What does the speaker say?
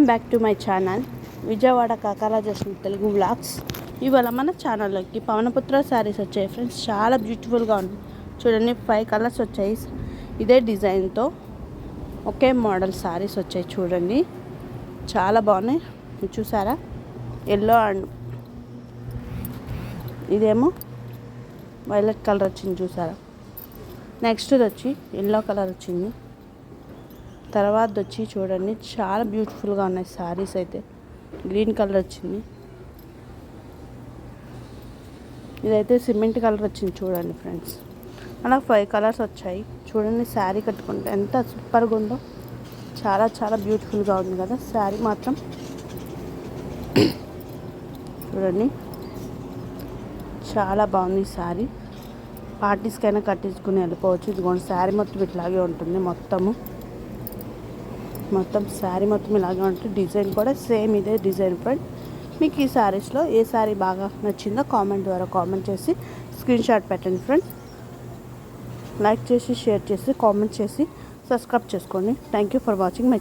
Welcome back to my channel Vijayawada కాకరాజేషన్ Telugu vlogs. ఇవాళ మన ఛానల్లోకి పవనపుత్ర శారీస్ వచ్చాయి ఫ్రెండ్స్. చాలా బ్యూటిఫుల్గా ఉంది చూడండి. 5 కలర్స్ వచ్చాయి. ఇదే డిజైన్తో ఒకే మోడల్ శారీస్ వచ్చాయి చూడండి. చాలా బాగున్నాయి. చూసారా, ఎల్లో అండ్ ఇదేమో వైలెట్ కలర్ వచ్చింది చూసారా. నెక్స్ట్ వచ్చి ఎల్లో కలర్ వచ్చింది. తర్వాత వచ్చి చూడండి, చాలా బ్యూటిఫుల్గా ఉన్నాయి శారీస్. అయితే గ్రీన్ కలర్ వచ్చింది. ఇదైతే సిమెంట్ కలర్ వచ్చింది చూడండి ఫ్రెండ్స్. అలా 5 కలర్స్ వచ్చాయి చూడండి. శారీ కట్టుకుంటే ఎంత సూపర్గా ఉందో, చాలా చాలా బ్యూటిఫుల్గా ఉంది కదా శారీ మాత్రం. చూడండి, చాలా బాగుంది శారీ. పార్టీస్కైనా కట్టించుకుని వెళ్ళిపోవచ్చు. ఇదిగోండి, శారీ మొత్తం ఇట్లాగే ఉంటుంది. మొత్తం శారీ మొత్తం ఇలాగే ఉంటుంది. డిజైన్ కూడా సేమ్ ఇదే డిజైన్ ఫ్రెండ్. మీకు ఈ శారీస్లో ఏ శారీ బాగా నచ్చిందో కామెంట్ ద్వారా కామెంట్ చేసి స్క్రీన్ షాట్ పెట్టండి ఫ్రెండ్స్. లైక్ చేసి, షేర్ చేసి, కామెంట్ చేసి, సబ్స్క్రైబ్ చేసుకోండి. Thank you for watching my